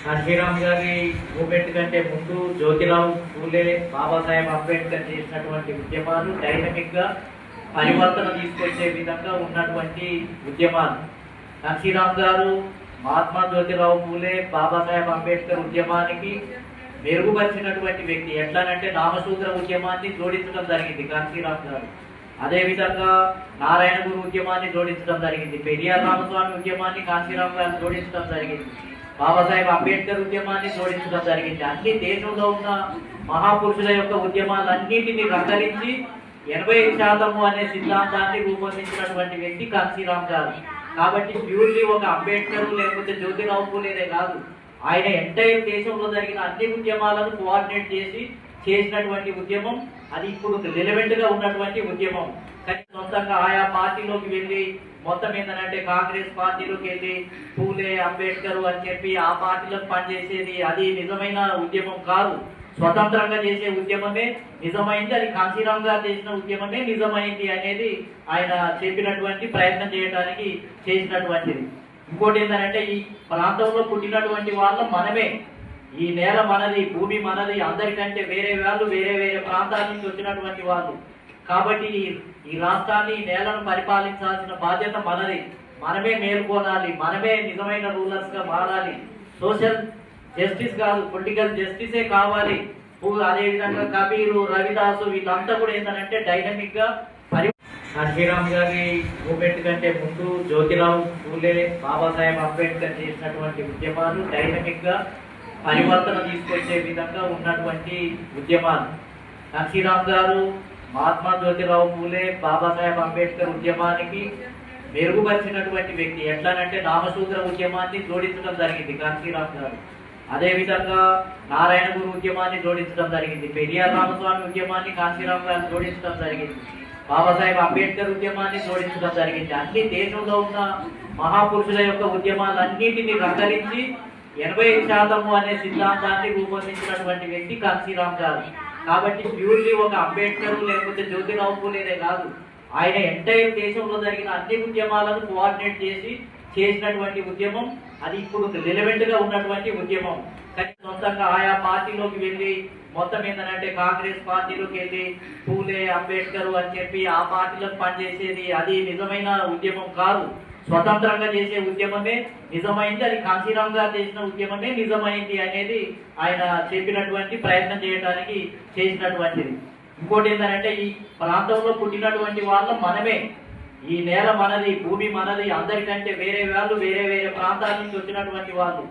కాశీరామ్ గారి మూమెంట్ కంటే ముందు జ్యోతిరావు పూలే, బాబాసాహెబ్ అంబేద్కర్ చేసినటువంటి ఉద్యమాలు డైనమిక్ గా పరివర్తన తీసుకొచ్చే విధంగా ఉన్నటువంటి ఉద్యమాలు. కాశీరామ్ గారు మహాత్మా జ్యోతిరావు పూలే, బాబాసాహెబ్ అంబేద్కర్ ఉద్యమానికి మెరుగుపరిచినటువంటి వ్యక్తి. ఎట్లానంటే నామసూత్ర ఉద్యమాన్ని జోడించడం జరిగింది కాశీరామ్ గారు. అదేవిధంగా నారాయణ గురు ఉద్యమాన్ని జోడించడం జరిగింది. పెరియార్ రామస్వామి ఉద్యమాన్ని కాశీరామ్ గారు జోడించడం జరిగింది. బాబాసాహెబ్ అంబేద్కర్ ఉద్యమాన్ని జోడించడం జరిగింది. అన్ని దేశంలో ఉన్న మహాపురుషుల యొక్క ఉద్యమాలన్నింటినీ రంగరించి 80% అనే సిద్ధాంతాన్ని రూపొందించినటువంటి వ్యక్తి కాశీరామ్ గారు. కాబట్టి ప్యూర్లీ ఒక అంబేద్కర్ లేకపోతే జ్యోతిరావు పూలేనే కాదు, ఆయన ఎంటైర్ దేశంలో జరిగిన అన్ని ఉద్యమాలను కోఆర్డినేట్ చేసినటువంటి ఉద్యమం. అది ఇప్పుడు రిలవెంట్ గా ఉన్నటువంటి ఉద్యమం. కానీ సొంతంగా ఆయా పార్టీలోకి వెళ్ళి మొత్తం ఏంటంటే కాంగ్రెస్ పార్టీలోకి వెళ్ళి పూలే, అంబేద్కర్ అని చెప్పి ఆ పార్టీలకు పనిచేసేది అది నిజమైన ఉద్యమం కాదు. స్వతంత్రంగా చేసే ఉద్యమమే నిజమైంది. అది కాశీరామ్ గారు చేసిన ఉద్యమమే నిజమైంది అనేది ఆయన చెప్పినటువంటి ప్రయత్నం చేయడానికి చేసినటువంటిది. ఇంకోటి ఏంటంటే ఈ ప్రాంతంలో పుట్టినటువంటి వాళ్ళ మనమే, ఈ నేల మనది, భూమి మనది, అందరికంటే వేరే వాళ్ళు వేరే వేరే ప్రాంతాల నుంచి వచ్చినటువంటి వాళ్ళు. కాబట్టి ఈ రాష్ట్రాన్ని, ఈ నేలను పరిపాలించాల్సిన బాధ్యత మనది. మనమే మేల్కొనాలి, మనమే నిజమైన రూలర్స్ గా మారాలి. సోషల్ జస్టిస్ కాదు, పొలిటికల్ జస్టిసే కావాలి. అదేవిధంగా కబీరు, రవిదాసు వీళ్ళంతా కూడా ఏంటంటే డైనమిక్ గా కాశీరామ్ గారి మూమెంట్ కంటే ముందు జ్యోతిరావు పూలే, బాబాసాహెబ్ అంబేద్కర్ చేసినటువంటి ఉద్యమాలు డైనమిక్ గా పరివర్తన తీసుకొచ్చే విధంగా ఉన్నటువంటి ఉద్యమాలు. కాశీరామ్ గారు మహాత్మా జ్యోతిరావు పూలే, బాబాసాహెబ్ అంబేద్కర్ ఉద్యమానికి మెరుగుపరిచినటువంటి వ్యక్తి. ఎట్లానంటే నామసూత్ర ఉద్యమాన్ని జోడించడం జరిగింది కాశీరామ్ గారు. అదేవిధంగా నారాయణ గురు ఉద్యమాన్ని జోడించడం జరిగింది. పెరియార్ రామస్వామి ఉద్యమాన్ని కాశీరామ్ గారు జోడించడం జరిగింది. బాబాసాహెబ్ అంబేద్కర్ ఉద్యమాన్ని జోడించడం జరిగింది. అన్ని దేశంలో ఉన్న మహాపురుషుల యొక్క ఉద్యమాలన్నింటినీ రంగరించి 80% అనే సిద్ధాంతాన్ని రూపొందించినటువంటి వ్యక్తి కాశీరామ్ గారు. కాబట్టి ప్యూర్లీ ఒక అంబేద్కర్ లేకపోతే జ్యోతిరావు పూలేనే కాదు, ఆయన ఎంటైర్ దేశంలో జరిగిన అన్ని ఉద్యమాలను కోఆర్డినేట్ చేసినటువంటి ఉద్యమం. అది ఇప్పుడు రిలవెంట్ గా ఉన్నటువంటి ఉద్యమం. కానీ సొంతంగా ఆయా పార్టీలోకి వెళ్ళి మొత్తం ఏంటంటే కాంగ్రెస్ పార్టీలోకి వెళ్ళి పూలే, అంబేద్కర్ అని చెప్పి ఆ పార్టీలకు పనిచేసేది అది నిజమైన ఉద్యమం కాదు. స్వతంత్రంగా చేసే ఉద్యమమే నిజమైంది. అది కాశీరామ్ గారు చేసిన ఉద్యమమే నిజమైంది అనేది ఆయన చెప్పినటువంటి ప్రయత్నం చేయడానికి చేసినటువంటిది. ఇంకోటి ఏంటంటే ఈ ప్రాంతంలో పుట్టినటువంటి వాళ్ళ మనమే, ఈ నేల మనది, భూమి మనది, అందరికంటే వేరే వాళ్ళు వేరే వేరే ప్రాంతాల నుంచి వచ్చినటువంటి వాళ్ళు.